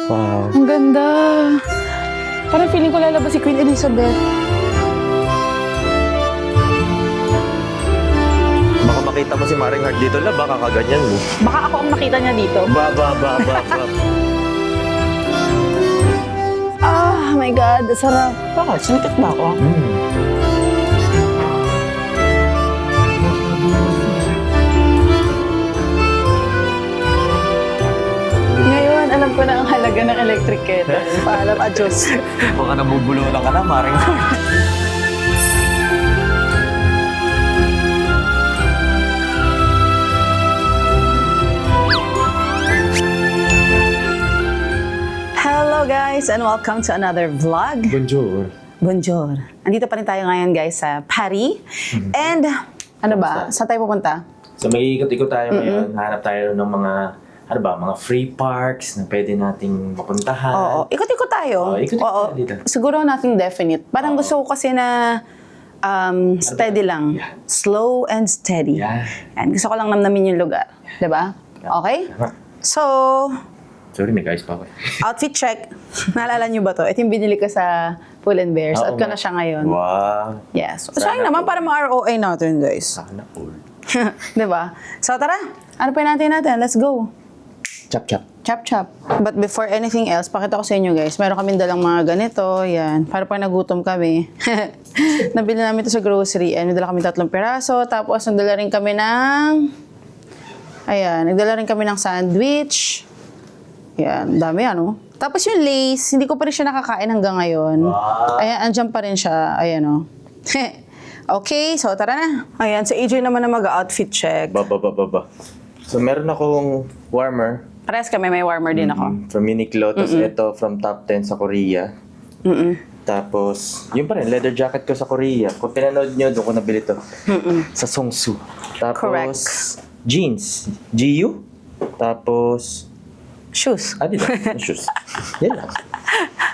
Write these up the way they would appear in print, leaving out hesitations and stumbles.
Wow. Ang ganda. Parang feeling ko lalabas si Queen Elizabeth. Baka makita mo si Maring Heart dito, la, baka kaganyan mo. Baka ako ang nakita niya dito. Ba. Ah, my God. Sarap. Bakit? Sinikat ba ako? Ngayon, alam ko na ang halaga ng electric kettle. Paalam, adios. Baka nabubulunan ka na, Maring Heart. Hello guys and welcome to another vlog. Bonjour. Bonjour. Andito pa rin tayo ngayon guys sa Paris. And ano ba? Saan tayo pupunta? So may ikot-ikot tayo ngayon. Hanap tayo ng mga, mga free parks na pwede nating mapuntahan. Oo. Ikot-ikot tayo. Oo, ikot-ikot tayo dito. Siguro nothing definite. Parang gusto ko kasi na steady lang. Yeah. Slow and steady. Yeah. And gusto ko lang namnamin yung lugar. Diba? Okay? Tama. So, Sorry, may guys pa ako. outfit check. Naalala niyo ba to? Ito yung binili ko sa Pull & Bear. Suot ko na siya ngayon. Wow. Yes. Sayang naman para ma-ROA natin, guys. Sana all. Diba? So, tara. Ano pa natin? Let's go. Chap. Chop. But before anything else, pakita ko sa inyo, guys. Meron kaming dalang mga ganito. Yan. Para pag nagutom kami. Nabili namin ito sa grocery. And nagdala kami 3 piraso. Tapos, nagdala rin kami ng... Ayan. Nagdala rin kami ng sandwich. Yan, dami ano. Tapos yung lace, hindi ko pa rin siya nakakain hanggang ngayon. Wow. Ayan, andyan pa rin siya. Ayan o. Okay, so tara na. Ayan, si AJ naman na mag-outfit check. Ba. So meron akong warmer. Parehas kami, may warmer din ako. From Uniqlo. Tapos ito from top 10 sa Korea. Tapos, yun pa rin, leather jacket ko sa Korea. Kung pinanood nyo, doon ko nabili to. Sa Songsu. Tapos, Correct. jeans. GU. Tapos, Shoes. Adidas. Shoes. Yan lang.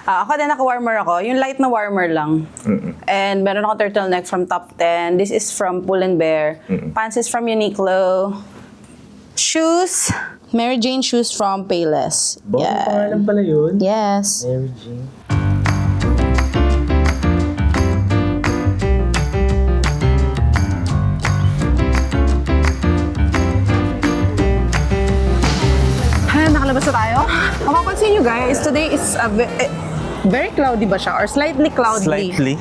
Ako din, naka-warmer ako. Yung light na warmer lang. And meron ako turtleneck from Top 10. This is from Pull & Bear. Pants is from Uniqlo. Shoes. Mary Jane shoes from Payless. Pangalan pala yun. Yes. Mary Jane. Nakalabas na tayo. Kung mapansin nyo guys, today is very cloudy ba siya? Or slightly cloudy? Slightly.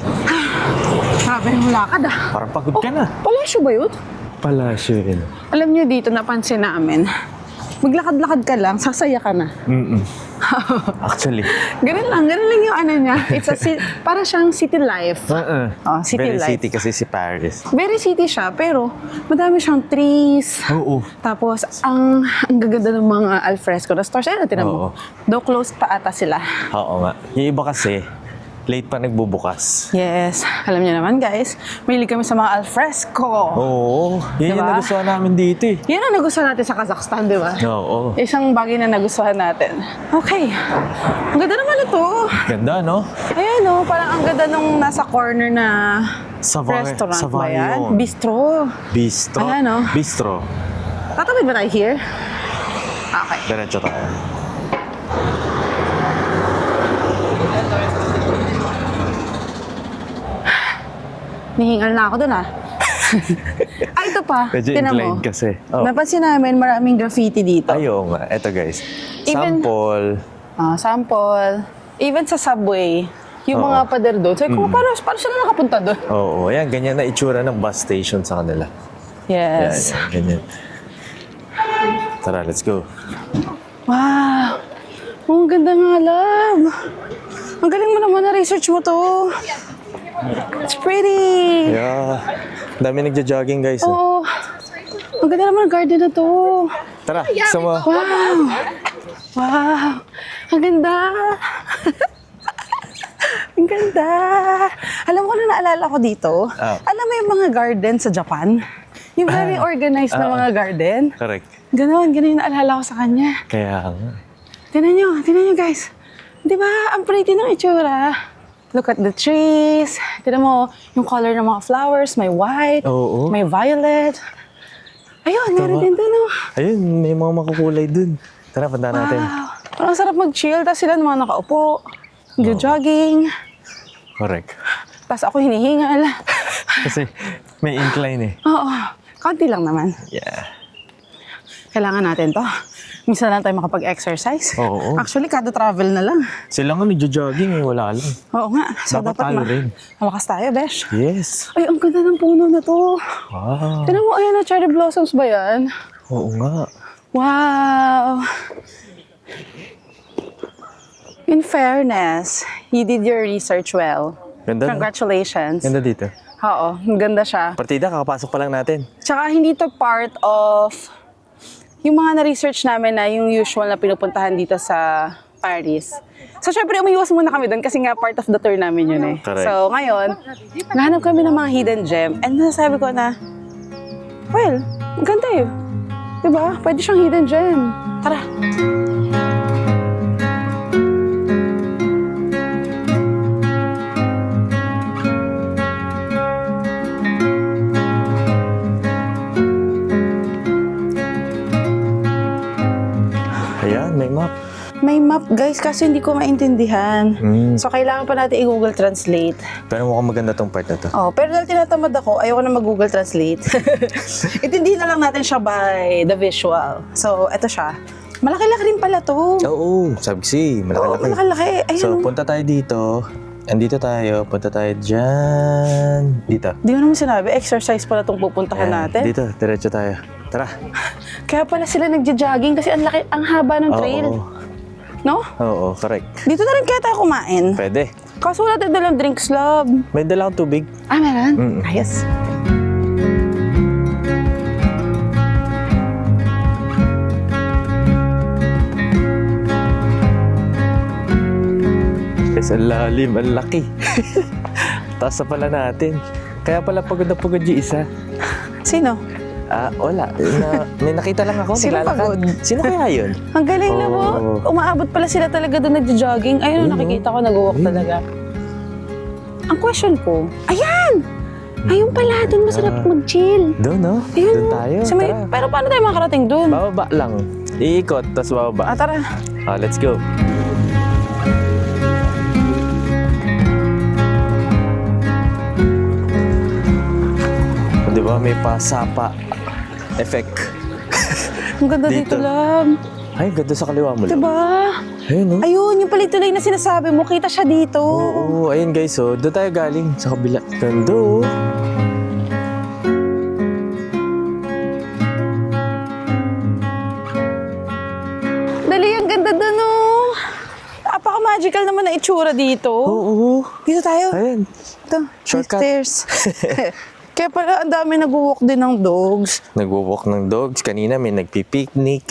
Grabe yung lakad ah. Parang pagod ka na. Palasyo ba yun? Palasyo yun. Alam nyo dito, napansin namin. Maglakad-lakad ka lang, sasaya ka na. Actually. Ganun lang yung ano niya. It's para siyang city life. Oh, city Very life. city kasi si Paris. Very city siya, pero madami siyang trees. Oo. Tapos, ang gaganda ng mga alfresco na stores. Ayun, tinan mo. Oo. Though closed pa ata sila. Oo nga. Yung iba kasi, late pa nagbubukas. Yes. Alam niyo naman guys, mahilig kami sa mga alfresco. Oo. Yan yung Diba? nagustuhan namin dito eh. Yan ang nagustuhan natin sa Kazakhstan, di ba? Oo. Isang bagay na nagustuhan natin. Okay. Ang ganda naman ito. Ganda, no? Ayan o, parang ang ganda nung nasa corner na restaurant ba yan? Savayon. Bistro. Bistro. Ayan, no? Bistro. Tatawid ba tayo here? Okay. Diretso tayo. Nihingal na ako dun ah. Ay, ito pa. Medyo Tinan mo. inclined kasi. Oh. Napansin namin maraming graffiti dito. Ayaw nga. Eto guys. Even- Sample. Sample. Even sa subway, yung mga pader doon. Sabi ko, paano sila nakapunta doon? Oo. Ayan, ganyan na itsura ng bus station sa kanila. Yes. Ayan, ganyan. Tara, let's go. Wow! Oh, ang ganda nga, love. Ang galing mo naman na-research mo to. It's pretty. Yeah. Dami nagja-jogging guys. Oh, ang ganda naman ng garden na to. Tara, sama. Wow! Wow! Ang ganda! Ang ganda! Alam ko na naalala ko dito. Alam mo yung mga garden sa Japan? Yung very organized na mga garden. Correct. Ganon yung naalala ko sa kanya. Kaya nga. Tingnan nyo guys. Di ba? Ang pretty ng itsura. Look at the trees. Tingnan mo, yung color ng mga flowers. May white, Oo. may violet. Ayun, meron din dun. Oh. Ayun, may mga makukulay dun. Tara, punta natin. Wow. Parang sarap mag-chill, tapos sila naman nakaupo. Jogging. Correct. Tapos ako hinihingal. Kasi may incline eh. Oo, konti lang naman. Yeah. Kailangan natin to. Minsan lang tayo makapag-exercise. Oo. Actually, kada travel na lang. Sila nga nagjo-jogging eh, wala lang. Oo nga. So, Dapat tayo rin. malakas tayo, besh. Yes. Ay, ang ganda ng puno na to. Wow. Tinan mo, ayan na, cherry blossoms ba yan? Oo nga. Wow! In fairness, you did your research well. Ganda no? Congratulations. Ganda dito. Oo, ganda siya. Partida, kakapasok pa lang natin. Tsaka hindi to part of yung mga na-research namin na yung usual na pinupuntahan dito sa Paris. So, syempre, umiwas muna kami doon kasi nga part of the tour namin yun eh. Correct. So, ngayon, nahanap kami ng mga hidden gem and nasabi ko na, well, ang ganda eh. Diba? Pwede siyang hidden gem. Tara. Ayan, may map. May map, guys, kasi hindi ko maintindihan. So, kailangan pa natin i-Google Translate. Pero mukhang maganda tong part na to. Oh, pero dahil tinatamad ako, ayoko na mag-Google Translate. Intindihin na lang natin siya by the visual. So, eto siya. Malaki-laki rin pala to. Oo, sabi si, Oo, malaki-laki. malaki-laki. Ayun. So, punta tayo dito. Andito tayo. Punta tayo dyan. Dito. Di ko naman sinabi, exercise pala itong pupuntahan Ayan, natin. Dito, diretso tayo. Tara. Kaya pala sila nagja-jogging kasi ang laki, ang haba ng trail. Oo, No? oo, correct. Dito na rin kaya tayo kumain. Pwede. Kaso wala tayo dalang drinks, love. May dala akong tubig. Ah, meron? Mm. Ayos. Guys, ang lalim, ang laki. Taas na pala natin. Kaya pala pagod na pagod yung isa. Sino? Ah, wala. May nakita lang ako. Sino naglalakad. pagod? Sino kaya yun? Ang galing na po. Oo. Umaabot pala sila talaga doon nagja-jogging. Ayun, Ayun, nakikita ko, nag-walk talaga. Ang question ko, ayan! Ayun pala, doon masarap mag-chill. Doon, no? Ayun, Doon tayo. Sa Tara. pero paano tayo makarating doon? Bababa lang. Iikot, tapos bababa. Tara. Let's go. Di ba may pasapa effect? Ang ganda dito, Dito. love. Ay, ganda sa kaliwa mo lang. Diba? Ayun, no? Ayun, yung pala tuloy na sinasabi mo, kita siya dito. Oo, ayun guys, oh. Doon tayo galing sa kabila. Ganda, oh. Dali, ang ganda doon, oh. Napaka-magical naman na itsura dito. Oo. Dito tayo. Ayun. Ito, Shortcut. stairs. Kaya pala, ang dami nag-walk din ng dogs. Nagwo-walk ng dogs. Kanina may nagpi-picnic.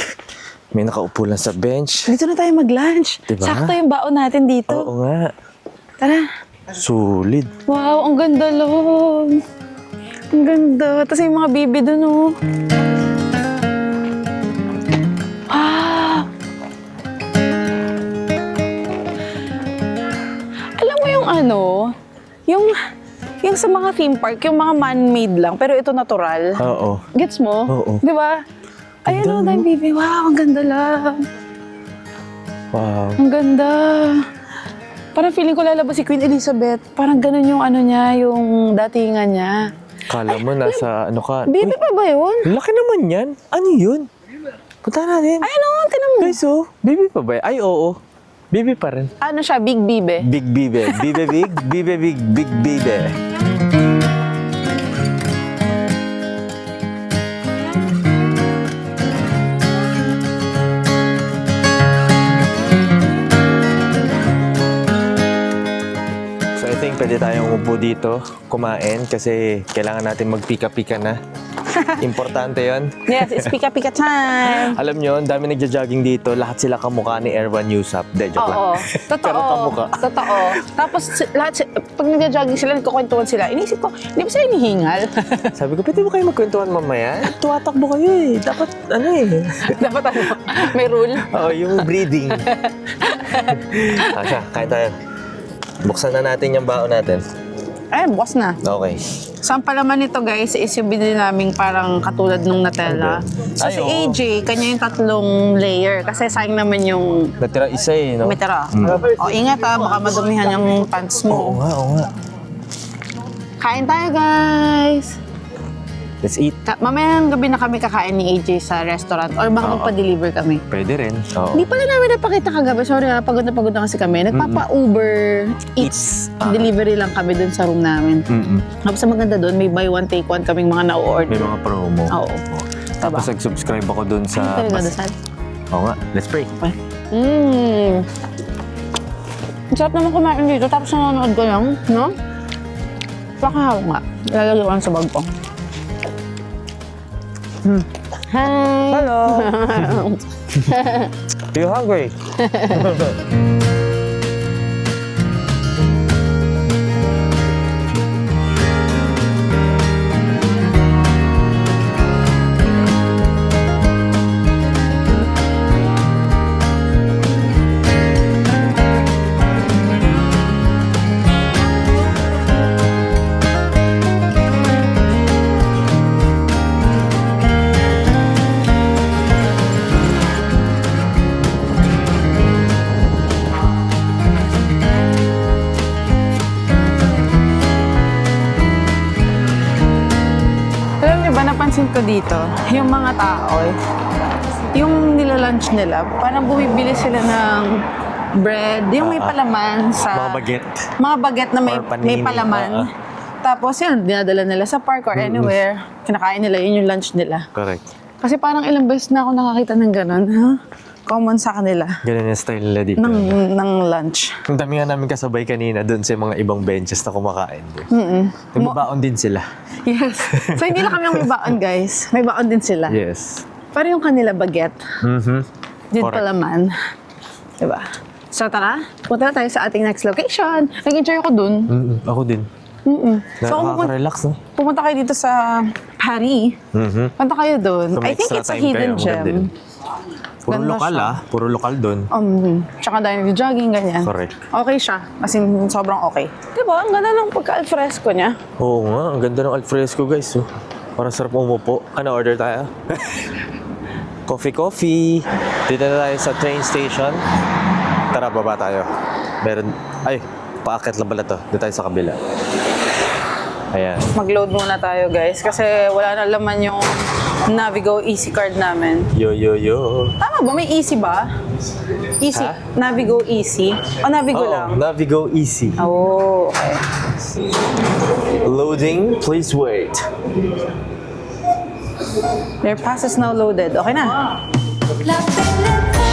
May nakaupo lang sa bench. Dito na tayo mag-lunch. Diba? Sakto yung baon natin dito. Oo nga. Tara. Solid. Wow, ang ganda, love. Ang ganda. Tapos yung mga bibi dun, oh. Wow. Alam mo yung ano, yung sa mga theme park, yung mga man-made lang, pero ito natural. Oo. Gets mo? Oo. Di ba? Ayun, oh, dahil bibi. Wow, ang ganda lang. Wow. Ang ganda. Parang feeling ko lalabas si Queen Elizabeth. Parang ganun yung ano niya, yung datingan niya. Kala mo nasa ano ka. Bibi pa ba yun? Laki naman yan. Ano yun? Punta natin. Ay, ano? Tinan mo. Guys, oh. Bibi pa ba? Ay, oo. Bibi pa rin. Ano siya? Big bibe. Big bibe. Bibe big. Bibe big. Big bibe. So I think pwede tayong umupo dito, kumain kasi kailangan natin magpika-pika na. Importante yon. Yes, it's pika-pika time. Alam nyo, ang dami nagja-jogging dito. Lahat sila kamukha ni Erwan Yusap. De, joke Oo. lang. Totoo. Pero kamukha. Totoo. Tapos pag nagja-jogging sila, nagkukwentuhan sila, inisip ko, hindi ba sila hinihingal? Sabi ko, pwede mo kayo magkwentuhan mamaya? Tuwatakbo kayo eh. Dapat, ano eh. Dapat ano, may rule. Oo, yung breathing. Asya, kain tayo. Buksan na natin yung baon natin. Eh, bukas na. Okay. So, ang palaman nito guys is yung binili naming parang katulad nung Nutella. So, Ay, si oo. AJ, kanya yung 3 layer. Kasi sayang naman yung Natira isa eh, no? may tira. O, ingat baka madumihan yung pants Oo mo. nga, oo nga. Kain tayo guys! Let's eat. Mamayang gabi na kami kakain ni AJ sa restaurant or baka magpa-deliver kami. Pwede rin. Oo. Hindi pala namin napakita kagabi. Sorry pagod na kasi kami. Nagpapa-Uber Eats. Delivery lang kami dun sa room namin. Tapos ang maganda dun, may buy one, take one kaming mga na-order. May mga promo. Oo. Tapos nag-subscribe ako dun sa... Talaga dasal. Oo nga, let's pray. Ang sarap naman kumain dito. Tapos nanonood ko lang, no? Pakahaw nga. Ilalagay ko lang sa bag ko. Hi! Hello! You hungry? Alam niyo ba, napansin ko dito, yung mga tao, yung nilalunch nila, parang bumibili sila ng bread, yung may palaman sa... Mga baguette. Mga baguette na Or panini. may palaman. Tapos yun, dinadala nila sa park or anywhere. Kinakain nila, yun yung lunch nila. Correct. Kasi parang ilang beses na ako nakakita ng ganun. Huh? Common sa kanila. Ganun yung style nila dito. Ng lunch. Ang dami nga namin kasabay kanina dun sa mga ibang benches na kumakain. Nagbabaon din sila. Yes. So hindi lang kami ang may baon, guys. May baon din sila. Yes. Pero yung kanila baguette, din Correct. palaman. Diba? So tara, punta na tayo sa ating next location. Nag-enjoy ako dun. Ako din. So kung Nakaka-relax, no? pumunta kayo dito sa Paris, punta kayo dun. Kung may I think extra it's a time hidden kayo, gem. maganda yun. Puro Ganda lokal siya. Puro lokal dun. Tsaka dahil nag-jogging, ganyan. Correct. Okay siya. As in, sobrang okay. Diba? Ang ganda ng pagka-alfresco niya. Oo nga, ang ganda ng alfresco guys. Oh. Parang sarap umupo. Ano, order tayo? Coffee. Dito na tayo sa train station. Tara, baba tayo. Meron, ay, paakit lang pala to. Dito tayo sa kabila. Ayan. Mag-load muna tayo, guys. Kasi wala na laman yung Navigo Easy card namin. Yo. Tama ba? May Easy ba? Easy. Ha? Navigo Easy. O Navigo lang? Navigo Easy. Oh, okay. Loading, please wait. Your pass is now loaded. Okay na. La belle époque,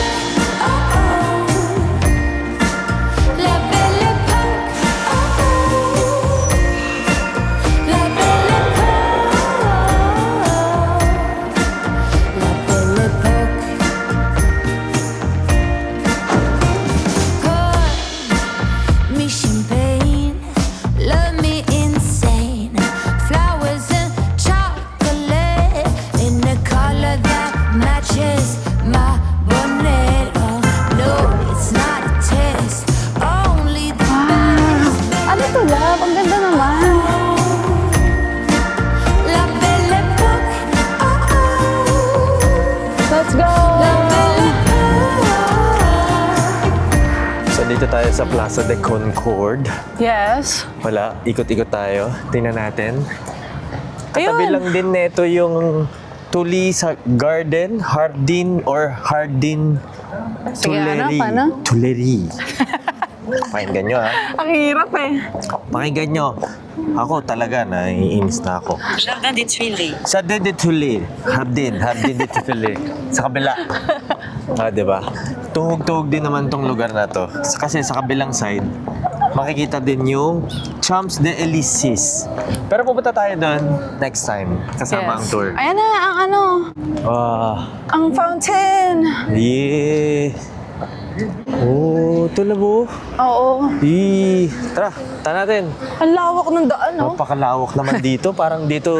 oh oh. La belle époque, oh oh. La belle époque, la belle époque. Pour me champagne, love me insane. Flowers and chocolate in a color that matches my bonnet. Oh no, it's not a test, only the best. Ano to, love? Ang ganda naman. La belle époque, oh oh. Let's go! La belle époque. So dito tayo sa Plaza de Concord. Yes. Wala, ikot-ikot tayo. Tingnan natin. Ayun. Tabi lang din neto yung Tuli sa Garden, Hardin or Hardin Sige, ano? Paano? Tuileries. Pakinggan nyo ha. Ang hirap eh. Pakinggan nyo. Ako talaga, naiinis na ako. Jardin des Tuileries. Jardin de Tuileries. Hardin de Tuileries. Sa kabila. Diba? Tuhog-tuhog din naman tong lugar na to. Kasi sa kabilang side, makikita din yung Champs-Élysées. Pero pupunta tayo doon next time. Kasama ang tour. Ayan na, ang ano, ang fountain. Yeah. Oh, ito na po. Oo. Tara, natin. Ang lawak ng daan, no? Napakalawak naman dito. Parang dito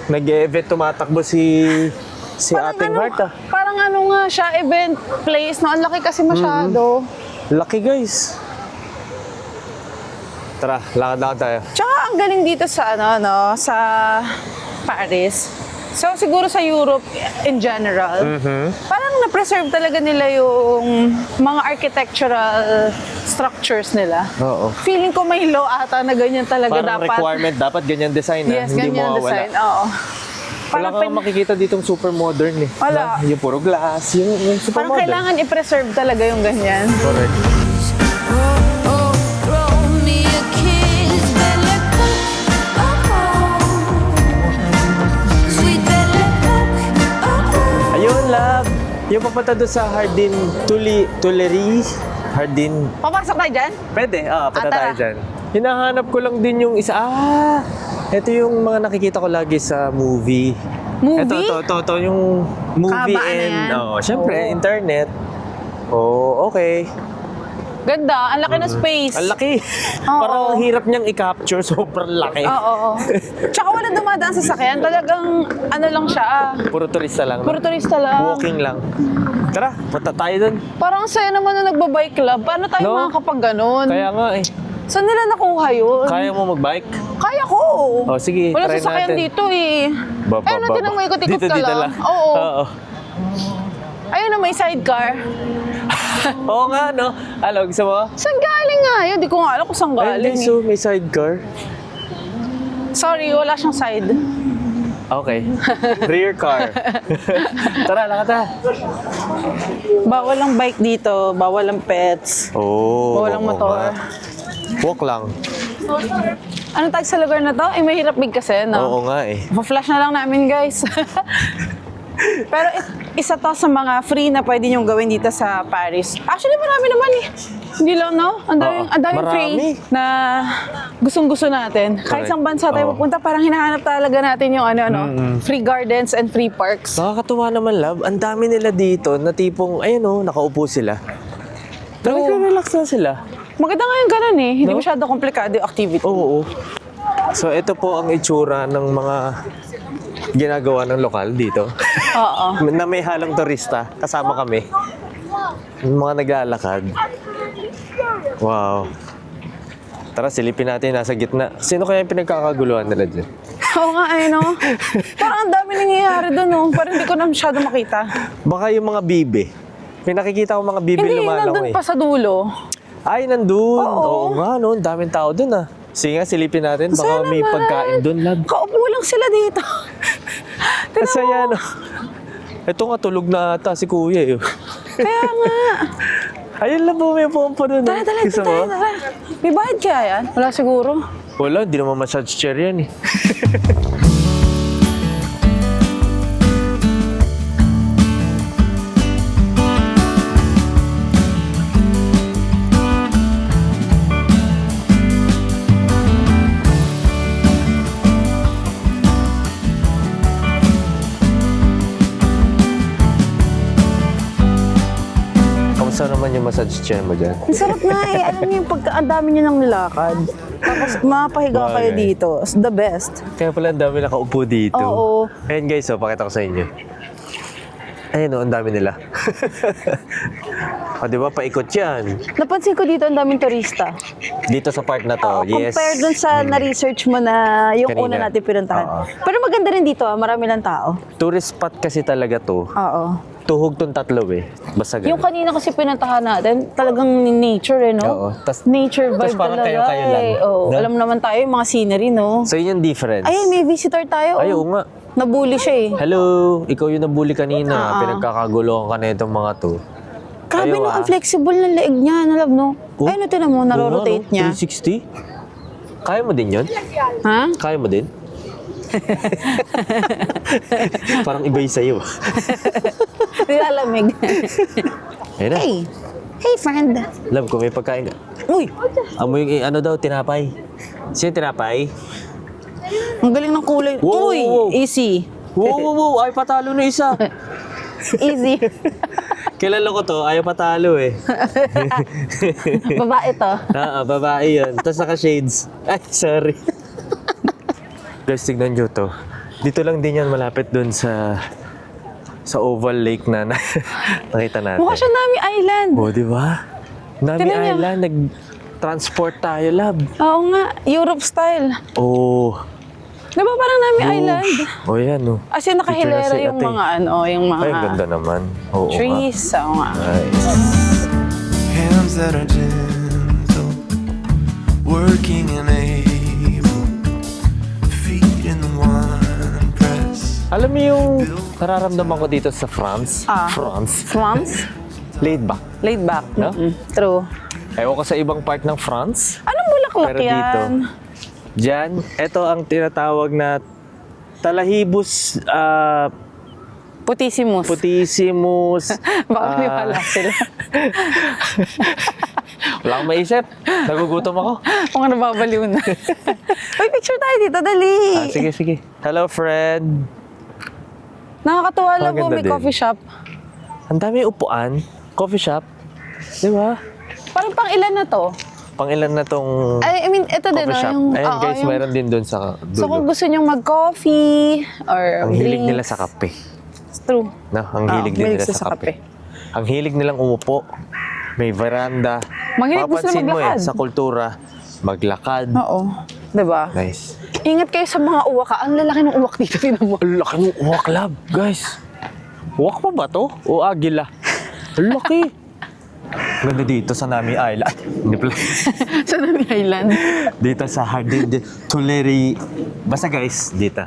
nag-event tumatakbo si Ating Heart ah. Parang ano nga siya, event place, no? Ang laki kasi masyado. Laki guys. Tara, lakad tayo. Tsaka ang galing dito sa sa Paris. So siguro sa Europe in general, parang na-preserve talaga nila yung mga architectural structures nila. Oo. Feeling ko may law ata na ganyan talaga Parang dapat. requirement, dapat ganyan design na. Yes, Hindi ganyan mawawala. design. Oo. Wala Parang, kang makikita ditong super modern eh. Wala. Na, yung puro glass, yung super parang modern. kailangan i-preserve talaga yung ganyan. Correct. Oh, oh, throw me a kiss, Belle Époque. Oh, oh. Sweet Belle Époque. Oh, oh. Ayun, love. Yung papunta doon sa Hardin Tuileries. Hardin. Papasok tayo dyan? Pwede, punta tara. tayo dyan. Hinahanap ko lang din yung isa. Ito yung mga nakikita ko lagi sa movie. Movie? Ito yung movie Kabaan na yan? syempre, Oo. internet. Oh, okay. Ganda, ang laki ng space. Ang laki. Oo. Parang ang hirap niyang i-capture. Sobrang laki. Oo. Tsaka wala dumadaan sa sakyan. Talagang ano lang siya. Puro turista lang. Puro turista lang. Walking lang. Tara, punta tayo dun. Parang saya naman na nagbabike club. Paano tayo No? makakapag ganon? Kaya nga eh. Saan nila nakuha yun? Kaya mo mag-bike? Kaya ko. Oh, sige, Wala try sasakyan natin. dito eh. Ayun na, tinan mo, ikot-ikot ka Dito lang. Oo. Oo. Ayun na, may sidecar. Oo nga, no? Alam, gusto mo? Saan galing nga yun? Di ko nga alam kung saan Ay, galing. hindi, so may sidecar. Sorry, wala siyang side. Okay. Rear car. Tara, lakad na. Bawal ang bike dito, bawal ang pets. Oh, Bawal ang motor. Walk lang. Ano tag sa lugar na to? Eh, mahirap bigkasin, no? Oo nga eh. Pa-flash na lang namin, guys. Pero isa to sa mga free na pwede niyong gawin dito sa Paris. Actually, marami naman eh. Hindi lang, no? Ang daming Marami. free na gustong-gusto natin. Kahit Correct. saan bansa tayo Oo. pupunta, parang hinahanap talaga natin yung free gardens and free parks. Nakakatuwa naman, love. Ang dami nila dito na tipong, ayun oh, nakaupo sila. Nagre-relax na sila. Maganda nga yung ganun eh. Hindi No? masyado komplikado yung activity. Oo. So, ito po ang itsura ng mga ginagawa ng lokal dito. Oo. Na may halong turista. Kasama kami. Yung mga naglalakad. Wow. Tara, silipin natin. Nasa gitna. Sino kaya yung pinagkakaguluhan nila dyan? Oo nga eh, no? Parang ang dami nangyayari doon, no? Parang hindi ko na masyado makita. Baka yung mga bibe. May nakikita ko mga bibe Hindi, lumalaw nandun eh. pa sa dulo. Ay, nandun. Oo. Oo nga, no. Ang daming tao dun ah. Sige nga, silipin natin. Baka Sana may naman. pagkain dun, lab. Kaupo lang sila dito. Tingnan mo. Masaya, no. Ito nga, tulog na ata si kuya eh. Kaya nga. Ayun lang po, may pompa dun. Tara, tara, Gusto tara, mo? tara. May bayad kaya yan? Wala siguro. Wala, hindi naman massage chair yan eh. Kamusta naman yung massage chair mo dyan? Ang sarap nga eh. Alam niyo yung pagka, ang dami niyo nang nilakad. Tapos mapahiga Bagay. kayo dito. It's the best. Kaya pala ang dami nakaupo dito. Oo. Ayan guys, so pakita ko sa inyo. Ayun oh, ang dami nila. O, di ba? Paikot yan. Napansin ko dito ang daming turista. Dito sa part na to, yes. Compare dun sa na-research mo na yung Kanina. una natin pinuntahan. Oo. Pero maganda rin dito marami lang tao. Tourist spot kasi talaga to. Oo. Tuhog tong tatlo eh. Basta ganun. Yung kanina kasi pinuntahan natin, talagang nature eh, no? Oo. Tas- Nature vibe tas parang talaga kayo-kayo lang. eh. Oo. No? Alam naman tayo yung mga scenery, no? So yun yung difference. Ayun, may visitor tayo. Ay, oh. oo nga. Nabully siya eh. Hello, ikaw yung nabully kanina. Oo. Pinagkakaguluhan ka na itong mga to. Grabe Ayaw, no, ang flexible ng leeg niya, nalab, no? Oh. Ayun, tinan mo, naro-rotate Oo nga, no? niya. 360? Kaya mo din yun? Ha? Kaya mo din? Parang iba yung sa'yo. Nilalamig. Ayun na. Hey! Hey, friend! Love, kung may pagkain ka. Uy! Amoy yung ano daw, tinapay. Sino yung tinapay? Ang galing ng kulay. Wow, Uy! wow, wow. Easy. Wow. Ay, patalo na isa. Easy. Kilala ko to, ayaw patalo eh. Babae to. Babae yun. Tapos naka-shades. Ay, sorry. Guys, tignan nyo to. Dito lang din yan malapit dun sa Oval Lake na nakita natin. Mukha siya Nami Island. Oh, di ba? Nami Tingnan niyo. Island, transport tayo, love. Oo nga, Europe style. Oh. Di ba parang Nami Island? Oh, yan, oh. As in, nakahilera Picture na si yung ate. mga ano, yung mga Ay, ang ganda naman. Oo, trees. Oo nga. Nice. Hands that are gentle, working and able, feet in the one press. Alam mo yung nararamdaman ko dito sa France? France. France? Laid back. Laid back. No? True. Ewan ko sa ibang part ng France. Anong bulaklak Pero dito, yan? Diyan, ito ang tinatawag na Talahibus Putissimus. putissimus. Baka may pala sila. Wala akong maisip. Nagugutom ako. Kung ano babaliw na. Uy, picture tayo dito, dali. Sige, sige. Hello, Fred. Nakakatuwa lang po, Maganda may din. coffee shop. Ang dami upuan. Coffee shop. Di ba? Parang pang ilan na to? Pangilan na tong I mean, ito din, coffee shop. yung... Ayan, oo, guys, yung- mayroon din doon sa So kung dulo. gusto nyong mag-coffee or Ang hilig drinks, nila sa kape. it's true. No? Ang hilig din mahilig nila sila sa kape. Ang hilig nilang umupo. May veranda. Mahilig din sila Papansin mo maglakad. sa kultura, maglakad. Oo. Diba? Nice. Ingat kayo sa mga uwak. Ang lalaki ng uwak dito, tinan mo. Ang laki ng uwak, lab, guys. Uwak pa ba to? O agila? Ang laki. Ganda dito sa Nami Island. Hindi pala. Sa Nami Island. Dito sa Jardin de Tuileries. Basta guys, dito.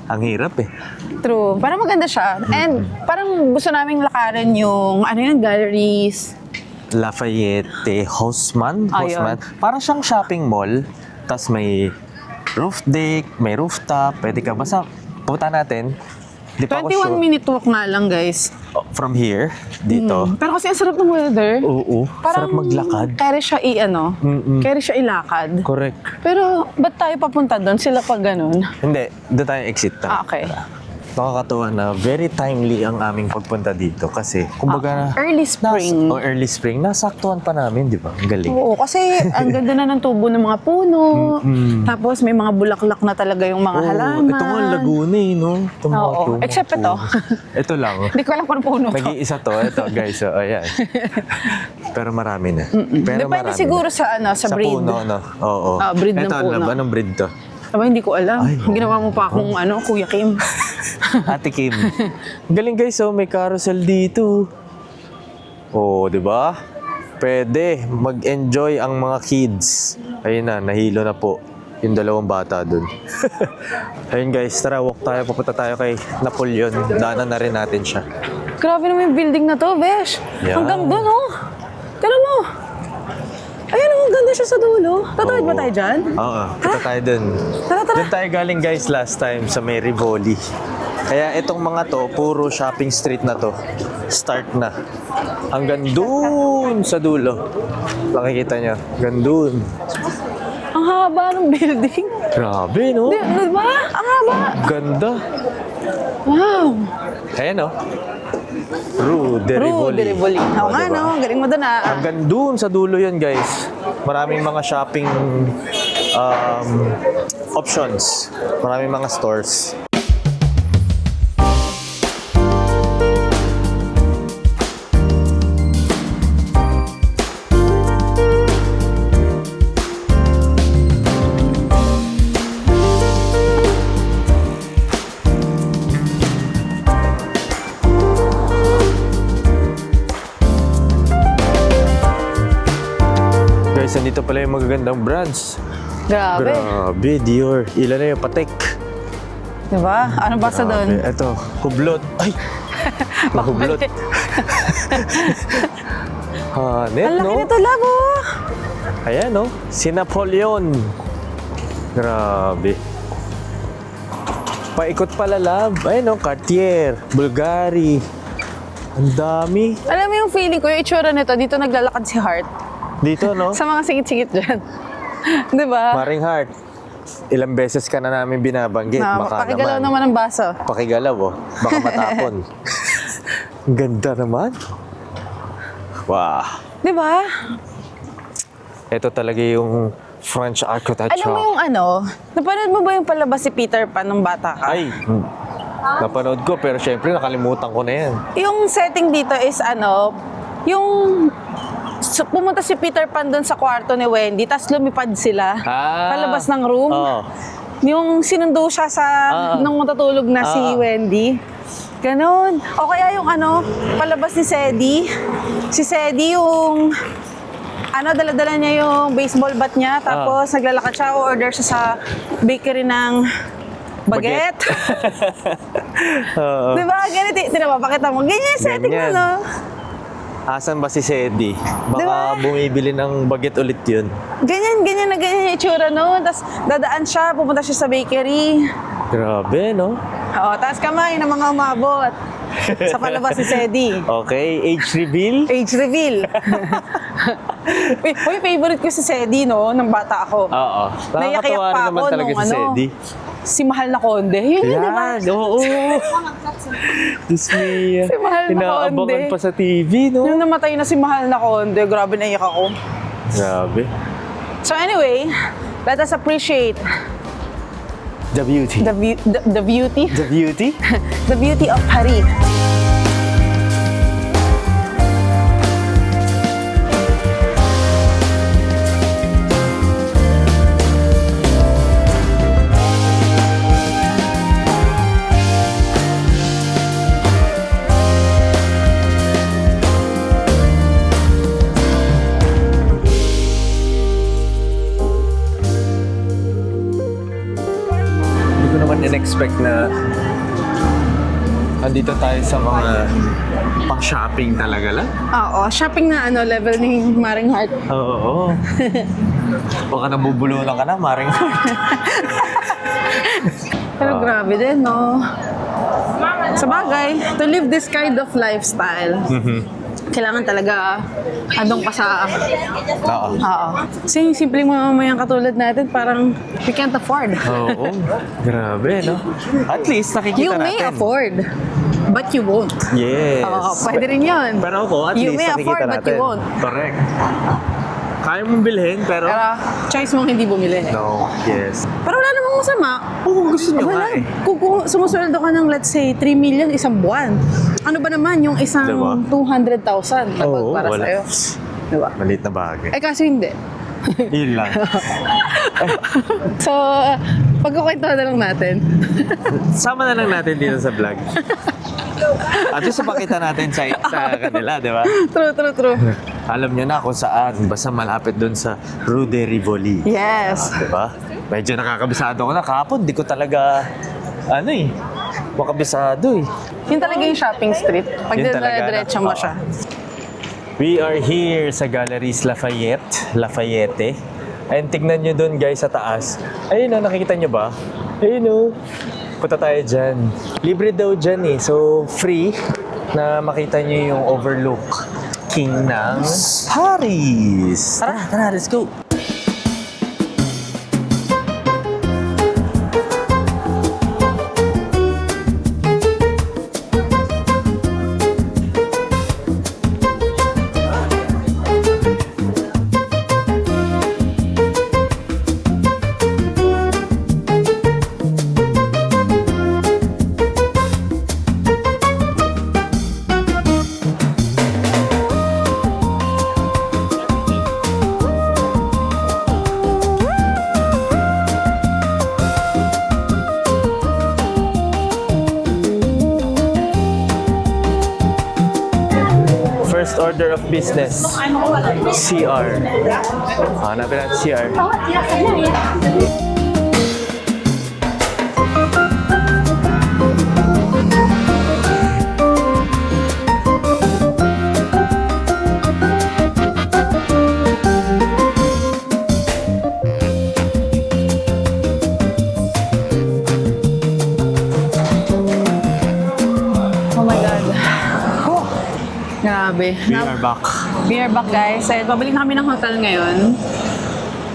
Ang hirap eh. True. Parang maganda siya. And parang gusto naming lakarin yung, ano yun, galleries. Lafayette Haussmann. Ayun. Haussmann. Para siyang shopping mall. Tapos may roof deck, may rooftop. Pwede ka. Basta punta natin. Di pa ako 21 sure. minute walk nga lang, guys. From here, dito. Pero kasi ang sarap ng weather. Oo. Sarap maglakad. Carry siya carry siya ilakad. Correct. Pero, ba't tayo papunta doon? Sila pa ganun. Hindi, doon tayo exit tayo. Okay. Nakakatuwa na very timely ang aming pagpunta dito kasi kumbaga Early spring. early spring, nasaktuhan pa namin, di ba? Ang galing. Oo, kasi ang ganda na ng tubo ng mga puno. Tapos may mga bulaklak na talaga yung mga Oo, halaman. ito nga Laguna eh, no? Ito mga Oo, tubo, except ito. Ito lang. Hindi ko alam kung anong puno to. Nag-iisa to. Ito guys, so ayan. Pero marami na. Pero Depende marami siguro na. sa Sa breed. puno, no? Oo. Breed ng ito, puno. love, anong breed to? Aba, hindi ko alam. Ay, Ginawa mo pa akong Kuya Kim. Ate Kim. Galing guys, oh, may carousel dito. Oh, di ba? Pwede mag-enjoy ang mga kids. Ayun na, nahilo na po yung dalawang bata dun. Ayun guys, tara, walk tayo. Papunta tayo kay Napoleon. Daanan na rin natin siya. Grabe naman yung building na to, Besh. Yan. Hanggang doon, oh. Tignan mo. Ayun, oh, ganda siya sa dulo. Tatawid ba Oo. tayo dyan? Oo, punta tayo dun. Tara, tara. Dun tayo galing guys last time sa May Rivoli. Kaya itong mga to, puro shopping street na to. Start na. Hanggang dun sa dulo. Makikita nyo, hanggang dun. Ang haba ng building. Grabe, no? Di ba? Ang haba. Ganda. Wow. Ayan, no? Rue de Rue Rivoli. de Rivoli. Oo nga, diba? no? Galing mo doon, ah. Hanggang dun sa dulo yun, guys. Maraming mga shopping options. Maraming mga stores. Guys, nandito pala yung magagandang brands. Grabe. Grabe, Dior. Ilan na yung Patek? Diba? Anong basa doon? Ito, Hublot. Ay! Mahublot. Hanet, Ang laki no? nito, labo. Ayan, no? Si Napoleon. Grabe. Paikot pala, love. Ayan, no? Cartier, Bulgari. Ang dami. Alam mo yung feeling ko, yung itsura nito, dito naglalakad si Heart. Dito, no? Sa mga singit-singit dyan. Diba? Maring Heart. Ilang beses ka na namin binabanggit. Baka Pakigalaw naman. naman ang baso. Pakigalaw, oh. Baka matapon. Ang ganda naman. Wow. Diba? Ito talaga yung French architecture. Alam mo yung napanood mo ba yung palabas si Peter Pan nung bata ka? Ay, napanood ko pero syempre nakalimutan ko na yan. Yung setting dito is yung So, pumunta si Peter Pan doon sa kwarto ni Wendy, tapos lumipad sila palabas ng room. Oo. Yung sinundo siya sa nung matutulog na si Wendy. Ganon. O kaya yung palabas ni Sedi. Si Sedi yung dala-dala niya yung baseball bat niya, tapos naglalakad siya, order siya sa bakery ng baguette. Oo. Diba? Ganito. Diba? Pakita mo. Ganyan yung setting mo, Ganyan. no? Asan ba si Sedi? Baka Diba? bumibili ng baget ulit yun. Ganyan yung itsura, no? Tapos dadaan siya, pupunta siya sa bakery. Grabe, no? Oo, tapos kamay ng mga umabot. Sa palabas ni Sedi. Okay, age reveal. Age reveal. Uy, favorite ko si Sedi, no? Nang bata ako. Oo. Naiyak-iyak Nakakatawa pa rin naman ako talaga nung si Sedi. Si Mahal na Konde. Yun, di ba? Yan, oo. Diyos niya. Si Mahal na Inaabangan Konde. pa sa TV, no? Nung namatay na si Mahal na Konde, grabe naiyak ako. Grabe. So anyway, let us appreciate The beauty. the beauty, The beauty? the beauty of Paris. Hindi ko naman in-expect na andito tayo sa mga pang-shopping talaga lang. Oo, shopping na level ni Maring Heart. Oo. Baka nabubulunan ka na, maring. Pero grabe din, no? Sa bagay, to live this kind of lifestyle, kailangan talaga andong ka sa... Oo. Oo. Kasi yung simpleng mamamayang katulad natin, parang we can't afford. Oo. Grabe, no? At least nakikita You natin. may afford, but you won't. Yes. Oo, pwede rin yun. Pero ako, at You least may nakikita afford, but natin. you won't. Correct. Kaya mong bilhin, pero... Pero choice mong hindi bumili. No. Yes. Pero wala namang masama. Oo, gusto nyo nga Wala. eh. Kung sumusweldo ka ng let's say 3 million isang buwan, ano ba naman yung isang Diba? 200,000 kapag Oo, para wala. sa'yo? Diba? Maliit na bagay. Eh kasi hindi. Yun lang. So, pagkukwentuhan na lang natin. Sama na lang natin dito sa vlog. At least pakita natin sa kanila, di ba? True. Alam nyo na kung saan. Basta malapit dun sa Rue de Rivoli. Yes. Di ba? Medyo nakakabisado ko na. Kahapon, di ko talaga, makabisado eh. Yun talaga yung shopping street. Pag Yun talaga, diretso mo oo. siya. We are here sa Galleries Lafayette. Ayun, tignan nyo dun guys sa taas. Ayun o, nakikita nyo ba? Ayun o. Punta tayo dyan. Libre daw dyan eh. So, free na makita nyo yung overlook king ng Paris. Tara, let's go. First order of business. CR. Hanapin natin CR. Oh my God. Grabe. We are back. We are back, guys. Ayun, pabalik na kami ng hotel ngayon.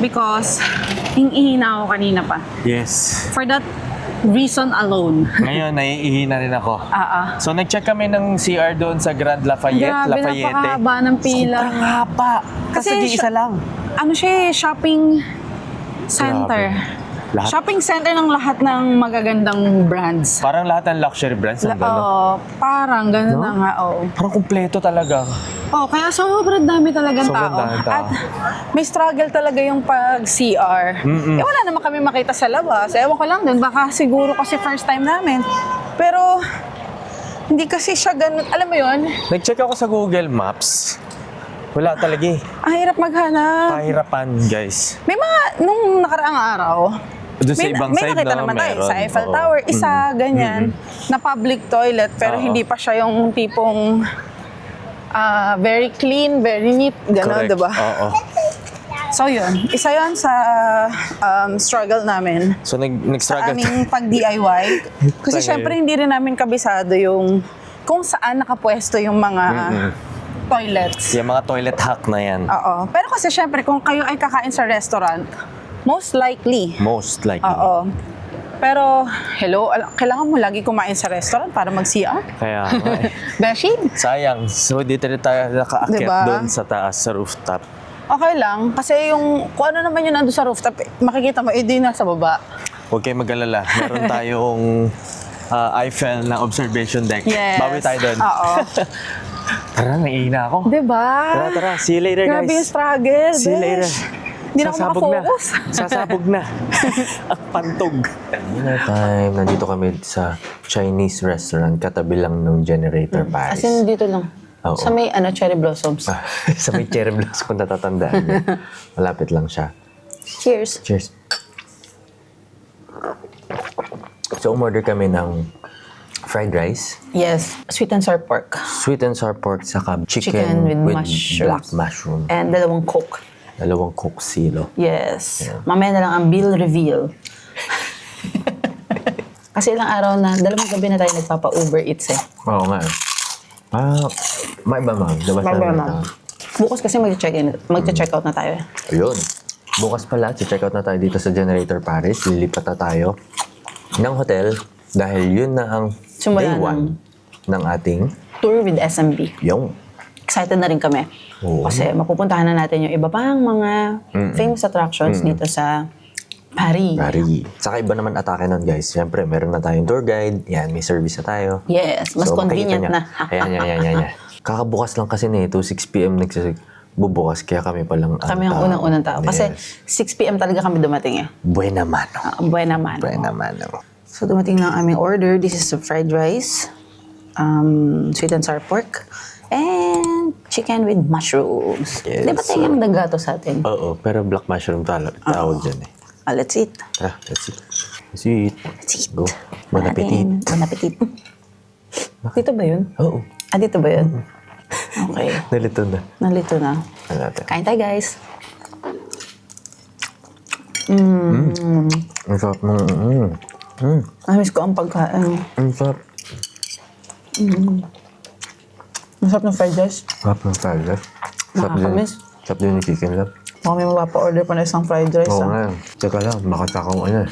Because, hing-ihina ako kanina pa. Yes. For that reason alone. Ngayon, naiihi na rin ako. So, nag-check kami ng CR doon sa Grand Lafayette. Grabe, napakahaba ng pila. Sobrang haba. Kasi Kasi isa lang. Ano siya eh, shopping center. Lahat. Shopping center ng lahat ng magagandang brands. Parang lahat ng luxury brands nandun, no? Parang ganun No? na nga, oo. Parang kumpleto talaga. Kaya sobrang dami talagang Sobrang tao. daming tao. At may struggle talaga yung pag-CR. Wala naman kami makita sa labas. Ewan ko lang din, baka siguro kasi first time namin. Pero, hindi kasi siya ganun. Alam mo yun? Nag-check ako sa Google Maps. Wala talaga eh. Ang hirap maghanap. Pahirapan, guys. May mga, nung nakaraang araw, Doon sa ibang may side nakita na naman tayo meron. sa Eiffel Oo. Tower, isa, ganyan, na public toilet, pero Oo. hindi pa siya yung tipong very clean, very neat, gano'n, Correct. diba? Oo. So yun, isa yun sa struggle namin. So, Sa nag-struggle aming pag-DIY. Kasi Tangay. syempre hindi rin namin kabisado yung kung saan nakapwesto yung mga toilets. Yung mga toilet hack na yan. Oo. Pero kasi syempre kung kayo ay kakain sa restaurant, most likely. Most likely. Oo. Pero, hello, kailangan mo lagi kumain sa restaurant para mag-CR? Kaya, nga eh. Beshi? Sayang. So, dito rin tayo nakaakyat Diba? doon sa taas, sa rooftop. Okay lang. Kasi yung, kung ano naman yung nandun sa rooftop, makikita mo, di na sa baba. Huwag kayong mag-alala. Meron tayong Eiffel na observation deck. Yes. Bawi tayo doon. Oo. Tara, naiina ako. Diba? Tara. See you later, Grabe yung guys. struggle, See you later. besh. Hindi na ako makafocus. Sasabog na. Ang pantog. Dinner time. Nandito kami sa Chinese restaurant. Katabi lang ng Generator Paris. As in, dito lang. Oo. Sa may cherry blossoms. sa may cherry blossom kung natatandaan niyo. Malapit lang siya. Cheers. Cheers. So, umorder kami ng fried rice, Yes. Sweet and sour pork. sweet and sour pork, saka chicken, Chicken with with mushrooms. black mushroom. And dalawang coke. Dalawang Coke Zero. Yes. Mamaya na lang ang bill reveal. Kasi ilang araw na, dalawang gabi na tayo nagpapa-Uber Eats eh. Oo nga. May iba ma'am. Diba Bukas kasi mag-check out na tayo. Ayun. Bukas pala, check out na tayo dito sa Generator Paris. Lilipat na tayo ng hotel dahil yun na ang Simula day ng- one ng ating Tour with SMB. yung Excited na rin kami. Oo. Kasi mapupuntahan na natin yung iba pang mga famous attractions dito sa Paris. Paris. Saka iba naman atake nun, guys. Siyempre, meron na tayong tour guide. Yan, may service na tayo. Yes, mas So, convenient makikita na. niya. Ayan. Kakabukas lang kasi nito, 6 p.m. bubukas, kaya kami palang Kami ang unang-unang tao. Kasi Yes. 6 p.m. talaga kami dumating eh. Buena mano. Buena man. Buena mano. So dumating na ang aming order. This is the fried rice, sweet and sour pork, and chicken with mushrooms. Yes. Di ba tayo ang dagato sa atin? Oo, pero black mushroom tawag dyan eh. Let's eat. Tara, let's eat. Let's eat. Let's eat. Go. Bon appetit. Bon appetit. Dito ba yun? Oo. Dito ba yun? Okay. Nalito na. Nalito na. Ano natin? Kain tayo, guys. Ang sarap ng... Namiss ko ang pagkain. Ang sarap. Masarap ng fried rice. Sarap ng fried rice. Sarap din. Nakakamiss. Sarap din yung chicken lab. Baka may magpapa-order pa na isang fried rice. Oo ah. nga. Teka lang, makatakaw ano eh.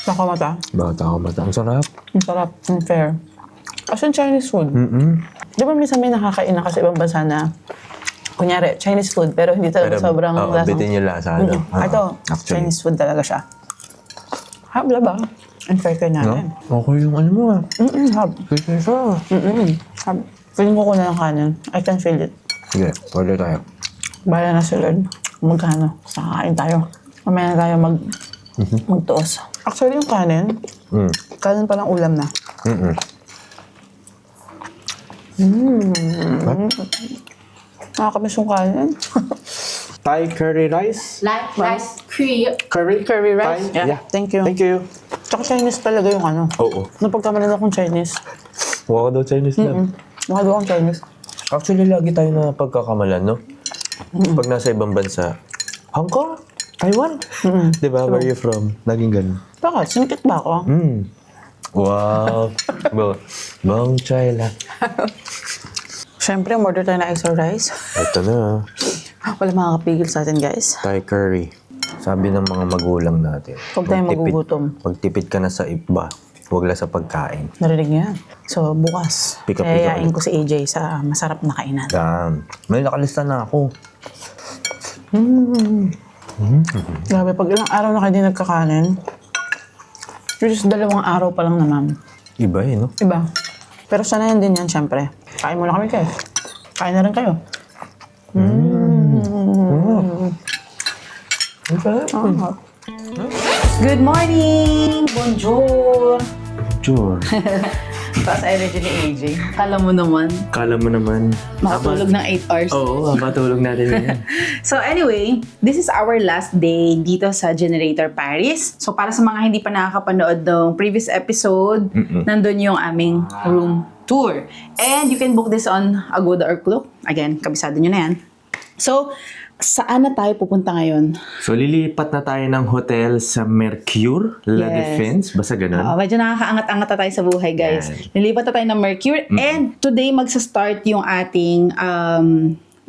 Nakamata. Makatakaw mata. Ang sarap. Ang sarap. Ang fair. As in Chinese food. Di ba minsan may nakakain na kasi ibang bansa na kunyari, Chinese food, pero hindi talaga sobrang lasang. bitin yung lasa. Ano? Ito, Actually. Chinese food talaga siya. Habla ba? Ang fair kayo No? natin. Okay yung ano mo ah. Hab. Kasi siya. Hab. Feeling ko na ng kanin. I can feel it. Sige, order tayo. Bahala na si Lord. Magkano? Sakain tayo. Mamaya na tayo magtuos. Actually, yung kanin, kanin pa lang ulam na. Nakakamiss yung kanin. Thai curry rice? Rice Curry? Curry rice? Thai? Yeah. Thank you. Thank you. Tsaka Chinese talaga yung ano. Oo. Napagkamalan akong Chinese. Mukha daw Chinese lang. Mukha akong Chinese. Actually, lagi tayo na pagkakamalan, no? Pag nasa ibang bansa, Hong Kong? Taiwan? Diba? Where are you from? Laging ganun. Bakit? Sinikit ba ako? Wow. Bong choy la. Siyempre, order tayo na extra rice. Ito na. Wala makakapigil sa atin, guys. Thai curry. Sabi ng mga magulang natin. Huwag tayong magugutom. Magtipid ka na sa iba. Huwag lang sa pagkain. Narinig niyo yan. So, bukas, Pika-pika yayain ulit. ko si AJ sa masarap na kainan. Damn. May nakalista na ako. Grabe, pag ilang araw na kayo di nagkakanin, which is 2 araw pa lang naman. Iba eh, no? Iba. Pero sanayan din yan, syempre. Kain muna kami, guys. Kain na rin kayo. Good morning! Bonjour! Sure. Taas energy ni AJ. Kala mo naman, Kala mo naman. makatulog ng 8 hours. Oo, haba tulog natin yan. So anyway, this is our last day dito sa Generator Paris. So para sa mga hindi pa nakakapanood ng previous episode, nandun yung aming room tour. And you can book this on Agoda or Klook. Again, kabisado nyo na yan. So, saan na tayo pupunta ngayon? So, lilipat na tayo ng hotel sa Mercure, La Yes. Defense. Basta ganun. Medyo nakakaangat-angat na tayo sa buhay, guys. Nilipat na tayo ng Mercure. And today, magsa-start yung ating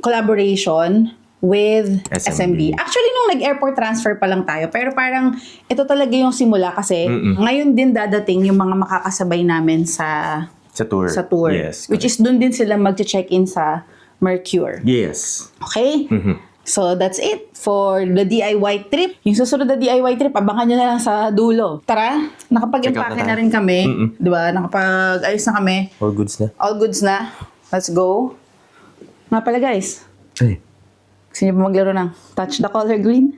collaboration with SMB. Actually, nung nag-airport transfer pa lang tayo. Pero parang ito talaga yung simula kasi ngayon din dadating yung mga makakasabay namin sa Sa tour. Yes. Which is dun din sila mag-check-in sa Mercure. Yes. Okay? So, that's it for the DIY trip. Yung susunod na DIY trip, abangan nyo na lang sa dulo. Tara, nakapag-impake Check out na na tayo. rin kami. Diba? Nakapag-ayos na kami. All goods na. All goods na. Let's go. Nga pala guys, Ay. gusto niyo ba maglaro ng touch the color green?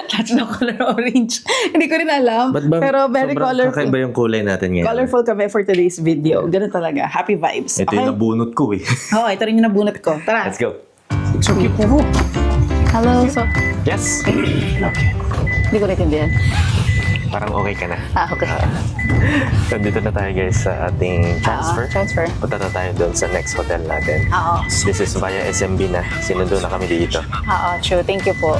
Touch the color orange? Hindi ko rin alam. Ba't ba Pero very sobrang colorful. kakaiba yung kulay natin ngayon? Colorful kami for today's video. Ganun talaga. Happy vibes. Ito yung nabunot ko eh. Oo, ito rin yung nabunot ko. Tara. Let's go. Hello. So, Yes. hindi ko natindihan. Parang okay ka na. Okay. So, dito na tayo guys sa ating transfer. Transfer. Punta na tayo doon sa next hotel natin. Oo. This is via SMB na. Sinundo na kami dito. Oo, true. Thank you po.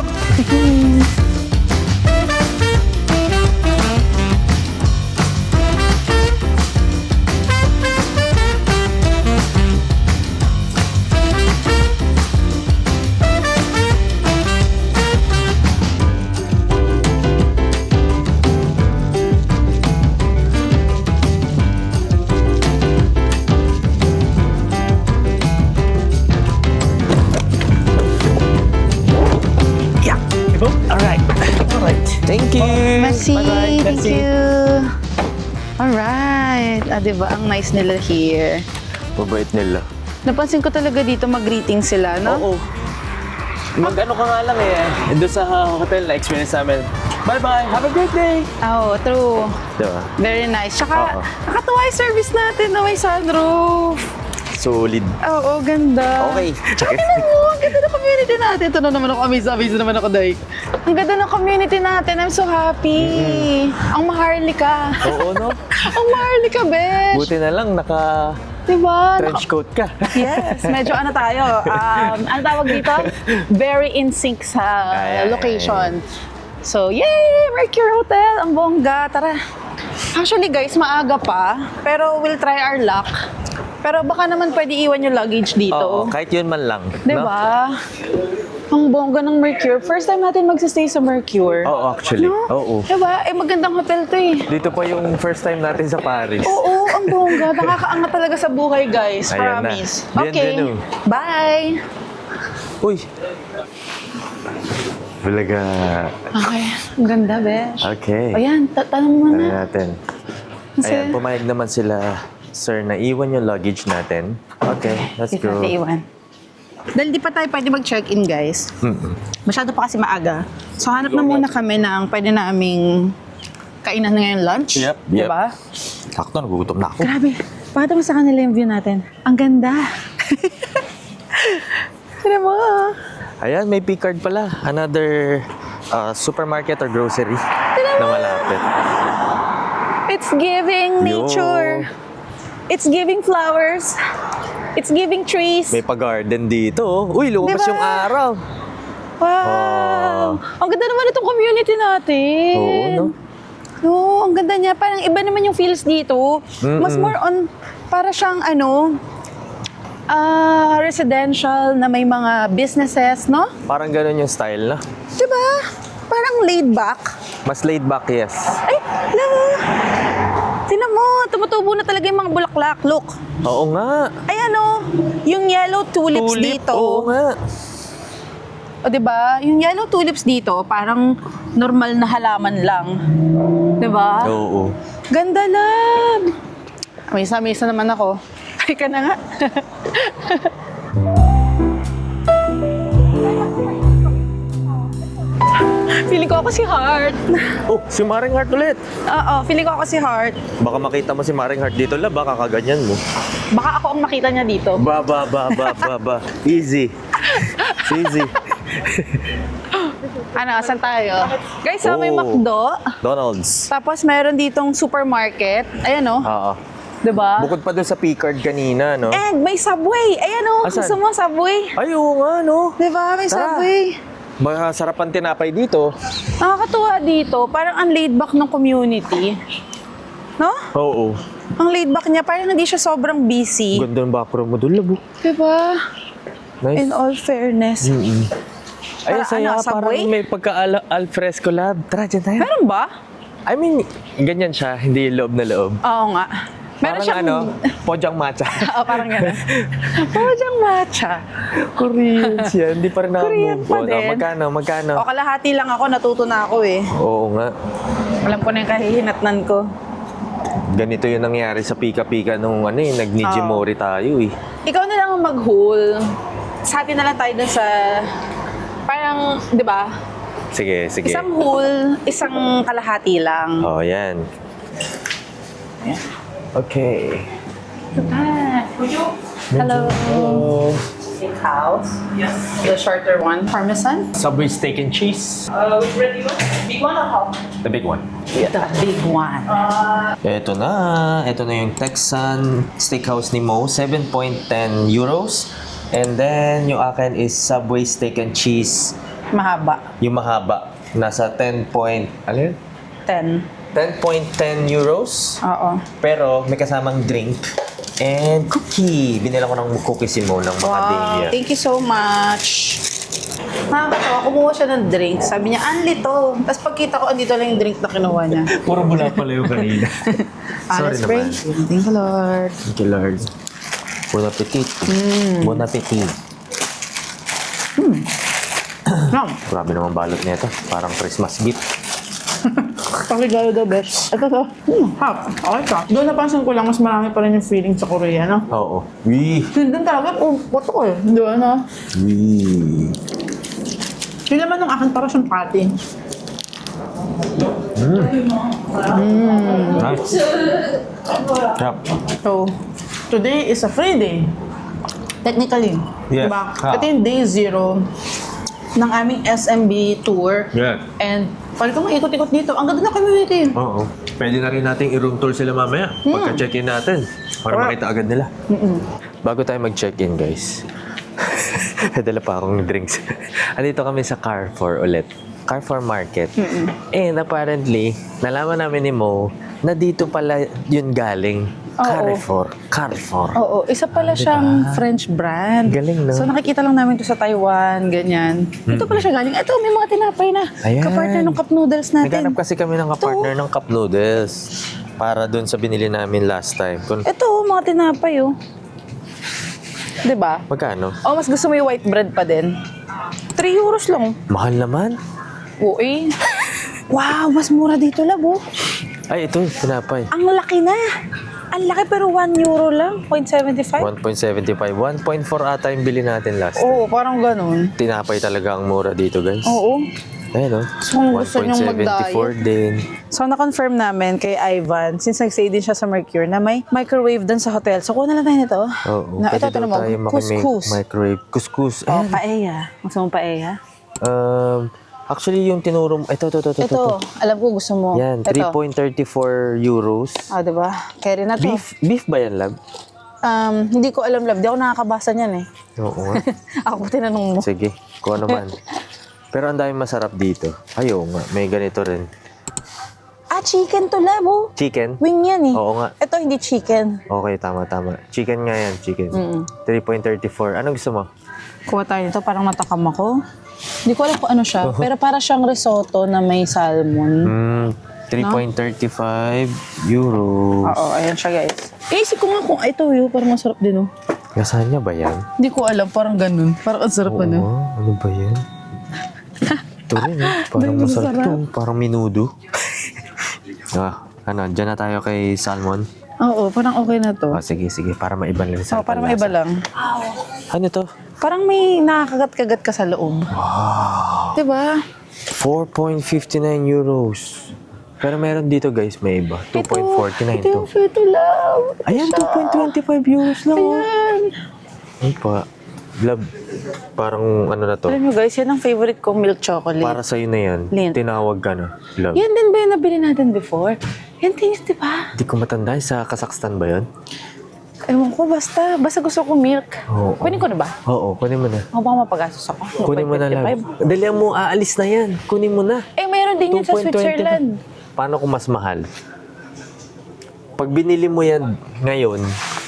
Alright. Thank you. Merci. Bye-bye. Thank you. Alright. Diba? Ang nice nila here. Mabait nila. Napansin ko talaga dito mag-greeting sila, no? Oo. Mag-ano ka nga lang eh. Doon sa hotel na experience namin. Bye-bye. Have a great day. Oo, true. Diba? Very nice. Tsaka, Oo. nakatuwa yung service natin na may sunroof. Solid. Oo, ganda. Okay. Tsaka tingnan mo, ang ganda ng community natin. Ito na naman ako, amaze naman ako, Day. Ang ganda ng community natin. I'm so happy. Ang maharlika. Oo, no? Ang maharlika, besh. Buti na lang naka Diba? trench coat ka. Yes, medyo ano tayo, ano tawag dito? Very in sync sa Ay. location. So, yay! Mercure Hotel! Ang bongga! Tara! Actually guys, maaga pa, pero we'll try our luck. Pero baka naman pwede iwan yung luggage dito. Oo, kahit yun man lang. Diba? Ang bongga ng Mercure. First time natin magsistay sa Mercure. Oo, actually. No? Oo. Diba? Magandang hotel to eh. Dito pa yung first time natin sa Paris. Oo, ang bongga. Nakakaangat talaga sa buhay, guys. Ayan na. Promise. Okay. Bienvenue. Bye! Uy! Bulaga. Okay. Ang ganda, besh. Okay. Ayan, tanong mo Ano na. natin? Kasi- Ayan, pumayag naman sila. Sir, naiwan yung luggage natin. Okay, let's Dito go. natin iwan. Dahil di pa tayo pwede mag-check-in, guys. Masyado pa kasi maaga. So, hanap na muna kami ng pwede naming kainan na ngayon lunch. Yep, Di ba? Sakto, nagugutom na ako. Grabe. Pakita mo sa kanila yung view natin. Ang ganda. Tira mo. Ayan, may P-card pala. Another supermarket or grocery na malapit. It's giving nature. It's giving flowers. It's giving trees. May pa-garden dito. Oh. Uy, lumabas Diba? yung araw. Wow! Ang ganda naman itong community natin. Oo, no? No, ang ganda niya. Parang iba naman yung feels dito. Mas more on, para siyang residential na may mga businesses, no? Parang ganun yung style na. Diba? Parang laid back. Mas laid back, yes. Ay, alam mo. Tingnan mo, tumutubo na talaga yung mga bulaklak. Look. Oo nga. Ay yung yellow tulips dito. Oo nga. O, diba? Yung yellow tulips dito, parang normal na halaman lang. Diba? Oo. Ganda lang! Misa-misa naman ako. Ay ka na nga. Feeling ko ako si Heart. Oh, si Maring Heart ulit. Oo, feeling ko ako si Heart. Baka makita mo si Maring Heart dito, lab, baka kaganyan mo. Baka ako ang makita niya dito. Ba. Easy. Easy. Ano, saan tayo? Guys, may Oh. McDo. Donald's. Tapos meron ditong supermarket. Ayan o. Oo. Diba? Bukod pa doon sa Picard kanina, no? And may Subway. Ayan o. Asan? Gusto mo Subway? Ay, oo nga, no? Diba? May Tara. Subway. Baka sarapan tinapay dito. Nakakatuwa dito. Parang ang laid back ng community. No? Oo. Ang laid back niya. Parang hindi siya sobrang busy. Ganda ng background mo doon, labo. Diba? Nice. In all fairness. Ay, Para saya. ano, Subway? Parang may pagka-alfresco lab. Tara, dyan tayo. Meron ba? I mean, ganyan siya. Hindi loob na loob. Oo nga. Meron Parang siyang... ano, pojang matcha. Oo, parang gano'n. Pojang matcha. Koreans yan. Hindi pa rin Korean pa nakapumpo. din. Magkano? O, kalahati lang ako. Natuto na ako eh. Oo nga. Alam ko na yung kahihinatnan ko. Ganito yung nangyari sa pika-pika nung nag-Nijimori tayo eh. Ikaw na lang ang mag-haul. Sabi na lang tayo dun sa... Parang, di ba? Sige. Isang haul, isang kalahati lang. Oh, yan. Okay. Hello. Oh. Steakhouse. Yes. The shorter one. Parmesan. Subway steak and cheese. Which bread do you want? Big one or how? The big one. The big one. Ito na yung Texan Steakhouse ni Mo, 7.10 euros. And then, yung akin is Subway steak and cheese, Mahaba. yung mahaba. Nasa 10 point, ano yun? 10. 10.10 euros. Oo. Pero may kasamang drink and cookie. Binila ko ng cookie si Mo ng Wow. Macadamia. Thank you so much. Nakakatawa, kumuha siya ng drink. Sabi niya, anli to. Tapos pagkita ko, andito lang yung drink na kinuha niya. Puro mula pala yung kanina. Sorry Let's pray. naman. Thank you, Lord. Thank you, Lord. Bon appetit. Bon appetit. Grabe naman balot nito. Parang Christmas gift. Pakigalo daw, besh. Ito to. Hap. Okay ka. Doon napansin ko lang, mas marami pa rin yung feeling sa Korea, no? Oo. Wee! Doon talaga, puto ko eh. Doon, no? Wee! Yun naman ng akin, para siyang patty. Nice. Crap. So, today is a free day. Technically. Yeah. Diba? Ah. Ito yung day 0 ng aming SMB tour. Yeah. And pwede ko ikot-ikot dito. Ang ganda ng community. Oo. Pwede na rin nating i-room tour sila mamaya. Pagka-check-in natin. Para makita agad nila. Bago tayo mag-check-in, guys. Dala pa akong drinks. Andito kami sa Carrefour ulit. Carrefour Market. And apparently, nalaman namin ni Mo na dito pala yun galing. Oo. Carrefour. Oo, isa pala siyang French brand. Galing, no? So nakikita lang namin to sa Taiwan, ganyan. Ito pala siya galing. Ito, may mga tinapay na. Ayan. Kapartner ng cup noodles natin. Naghanap kasi kami ng kapartner ng cup noodles. Para doon sa binili namin last time. Ito, mga tinapay, oh. Diba? Magkano? Oh, mas gusto mo yung white bread pa din. 3 euros lang. Mahal naman. Oo, eh. Wow, mas mura dito, labo. Ay, ito, tinapay. Ang laki na. Ang laki pero 1 euro lang. 0.75? 1.75. 1.4 ata yung bili natin last time. Oo, parang ganun. Tinapay talaga ang mura dito, guys. Oo. Ayun, no? So, kung gusto niyong 1.74 din. So, na-confirm namin kay Ivan, since nag-stay din siya sa Mercure, na may microwave dun sa hotel. So, kuha na lang tayo nito. Oo. Na, ito, Pwede ito daw tayo naman. Couscous. microwave. Couscous. Oh, Ayan. paella. Gusto mo paella? Actually, yung tinuro mo. Ito. Ito, alam ko gusto mo. Yan, Ito. 3.34 euros. Ah, diba? Carry na to. Beef ba yan, lab? Hindi ko alam, love. Di ako nakakabasa niyan eh. Oo nga. Ako tinanong mo. Sige, kung ano man. Pero ang dami masarap dito. Ayaw nga, may ganito rin. Ah, chicken to, love. Oh. Chicken? Wing yan eh. Oo nga. Ito, hindi chicken. Okay, tama. Chicken nga yan, chicken. 3.34. Anong gusto mo? Kuha tayo nito, parang natakam ako. Hindi ko alam kung ano siya, pero para siyang risotto na may salmon. 3.35 euro. Oo, ayan siya guys. Isip ko nga kung ito yun, parang masarap din oh. Lasagna ba yan? Hindi ko alam, parang ganun. Parang ang sarap ano. Oo, ano ba yan? Ito rin eh. Parang masarap to. Parang minudo. Ano, dyan na tayo kay salmon. Oo, parang okay na to. Oh, sige. Para maiba lang sa Para maiba lang. Ano to? Parang may nakakagat-kagat ka sa loob. Wow. Diba? 4.59 euros. Pero meron dito guys, may iba. 2.49 Ito to. yung Sweet Love. Ayan, 2.25 euros lang. Oh. Ayan. Ay pa. Love. Parang ano na to. Alam nyo guys, yan ang favorite kong milk chocolate. Para sa'yo na yan. Lint. Tinawag ka na. Love. Yan din ba yung nabili natin before? Yan din, di ba? Di ko matanda. Sa Kazakhstan ba yun? Ewan ko, basta gusto ko milk. Oo. Kunin ko na ba? Oo, kunin mo na. O baka mapagastos ako. Kunin mo na lang. 2.25. Dalihan mo, aalis na yan. Kunin mo na. Eh, mayroon din yun sa 2.25. Switzerland. Paano kung mas mahal? Pag binili mo yan ngayon,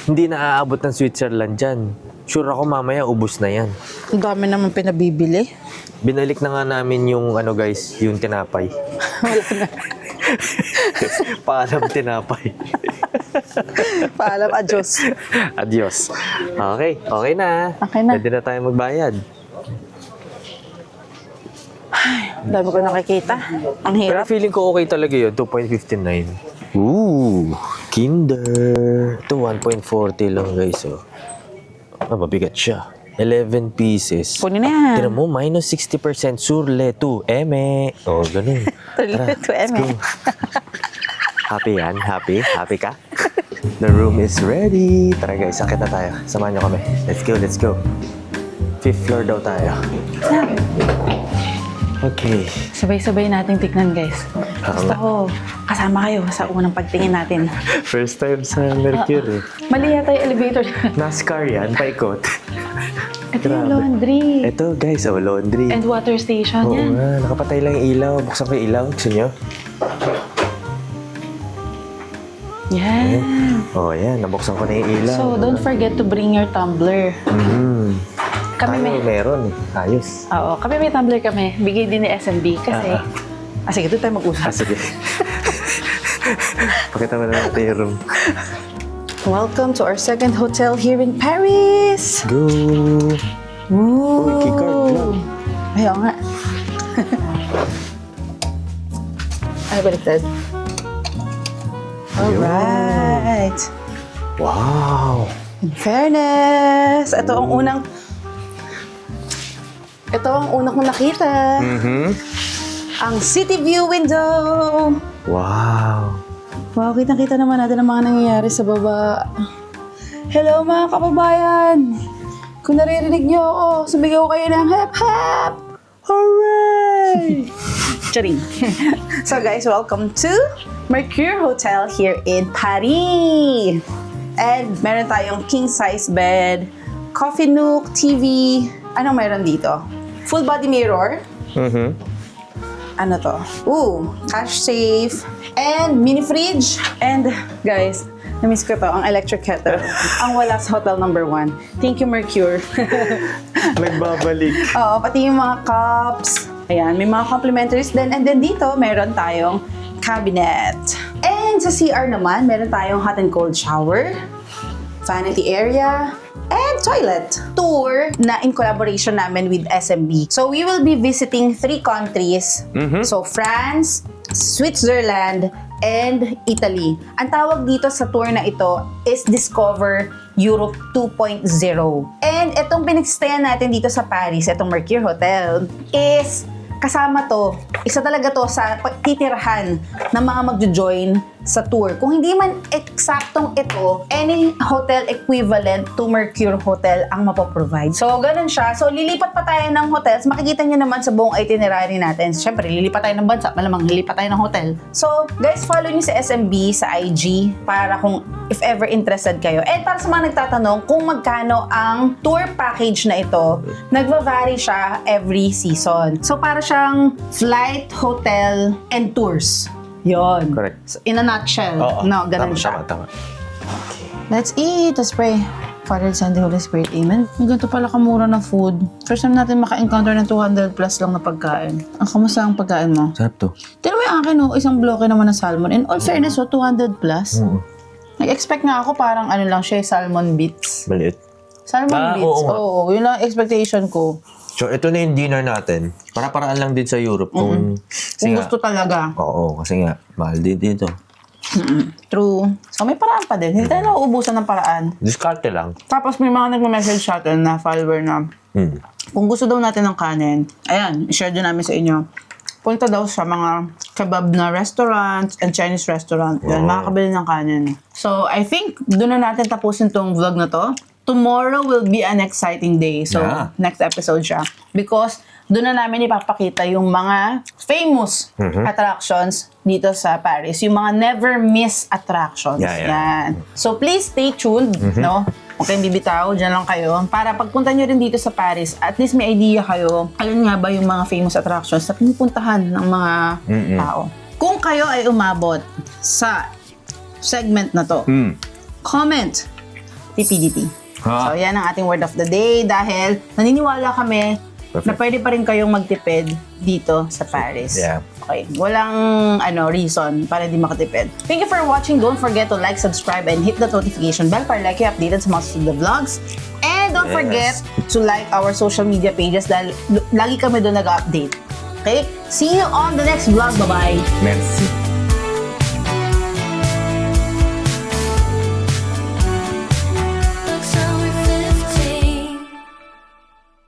hindi na aabot ng Switzerland dyan. Sure ako mamaya ubos na yan. Ang dami naman pinabibili. Binalik na nga namin yung ano guys, yung tinapay. Wala na. Paalam tinapay. Paalam, adios. Adios. Okay na. Okay na. Pwede na tayo magbayad. Dami ko nakikita. Ang Pero hirap. feeling ko okay talaga yun, 2.59. Ooh, Kinder. Ito 1.40 lang guys, oh. Mabigat siya. 11 pieces. Kunin na yan. Tira mo, minus 60% surle to eme. Oh, ganun. Tara, To eme. let's go. Happy yan? Happy? Happy ka? The room is ready. Tara guys, sakit na tayo. Samahan niyo kami. Let's go. 5th floor daw tayo. Okay. Sabay-sabay nating tignan, guys. Gusto ko, kasama kayo sa unang pagtingin natin. First time sa Mercury. Mali yata yung elevator. NASCAR yan, paikot. Ito yung laundry. Ito guys, laundry. And water station Oo yan. nga, nakapatay lang yung ilaw. Buksan ko yung ilaw. Gusto nyo? Yan. Yan. Nabuksan ko na yung ilaw. So, don't forget to bring your tumbler. Kami Tayo may... meron eh. Ayos. Oo, kami may tumbler kami. Bigay din ni SMB kasi... sige, doon tayo mag-usap. Sige. Pakita mo na natin yung room. Welcome to our second hotel here in Paris. Go! Ooh. Uy, keycard lang. Ayaw nga. Ay, baliktad. Alright. Wow! In fairness, ito ang unang kong nakita. Ang city view window. Wow! Wow, kitang-kita naman natin ang mga nangyayari sa baba. Hello mga kababayan! Kung naririnig niyo ako, sumigaw kayo ng hep-hep! Hooray! Charing. So guys, welcome to Mercure Hotel here in Paris. And meron tayong king-size bed, coffee nook, TV. Anong meron dito? Full body mirror. Ano to? Cash safe. And mini fridge. And guys, na-miss ko to, ang electric kettle. Ang wala sa hotel number 1. Thank you, Mercure. Nagbabalik. Oo, pati yung mga cups. Ayan, may mga complimentaries din. And then dito, meron tayong cabinet. And sa CR naman, meron tayong hot and cold shower, vanity area, and toilet. Tour na in collaboration namin with SMB. So we will be visiting 3 countries. So France, Switzerland, and Italy. Ang tawag dito sa tour na ito is Discover Europe 2.0. And itong pinagstayan natin dito sa Paris, itong Mercure Hotel, is kasama to, isa talaga to sa titirahan ng mga magjo-join sa tour. Kung hindi man eksaktong ito, any hotel equivalent to Mercure Hotel ang mapoprovide. So, ganun siya. So, lilipat pa tayo ng hotels. Makikita nyo naman sa buong itinerary natin. Siyempre, lilipat tayo ng bansa. Malamang lilipat tayo ng hotel. So, guys, follow nyo si SMB sa IG para kung if ever interested kayo. And para sa mga nagtatanong kung magkano ang tour package na ito, nagva-vary siya every season. So, para siyang flight, hotel, and tours. Yon. Correct. So, in a nutshell. No, ganun siya. Tama. Let's eat. Let's pray. Father, Son, the Holy Spirit. Amen. May ganito pala kamura na food. First time natin maka-encounter ng 200 plus lang na pagkain. Ang kamusta ang pagkain mo? Sarap to. Tignan mo yung akin, isang bloke naman ng salmon. In all fairness, 200 plus. Nag-expect nga ako parang ano lang siya, salmon bits. Maliit. Salmon bits. Oo nga. Oo, yun lang ang expectation ko. So, ito na yung dinner natin. Para-paraan lang din sa Europe. Kung, Kung gusto talaga. Oo, kasi nga, mahal din dito. True. So, may paraan pa din. Hindi tayo nauubusan ng paraan. Diskarte lang. Tapos may mga nagme-message sa atin na follower na kung gusto daw natin ng kanin, ayan, i-share din namin sa inyo. Punta daw sa mga kebab na restaurants and Chinese restaurant. Yan, makakabili ng kanin. So, I think doon na natin tapusin tong vlog na to. Tomorrow will be an exciting day. So, Yeah. next episode siya. Because doon na namin ipapakita yung mga famous attractions dito sa Paris. Yung mga never miss attractions. Yeah, yeah. Yan. So, please stay tuned, no? Huwag kayong bibitaw, dyan lang kayo. Para pagpunta nyo rin dito sa Paris, at least may idea kayo, alin nga ba yung mga famous attractions na pinupuntahan ng mga tao. Kung kayo ay umabot sa segment na to, comment TPDT. So, yan ang ating word of the day dahil naniniwala kami na pwede pa rin kayong magtipid dito sa Paris. Yeah. Okay. Walang reason para di makatipid. Thank you for watching. Don't forget to like, subscribe, and hit the notification bell para like kayo updated sa mga susunod na vlogs. And don't forget to like our social media pages dahil lagi kami doon nag-update. Okay? See you on the next vlog. Bye-bye! Merci.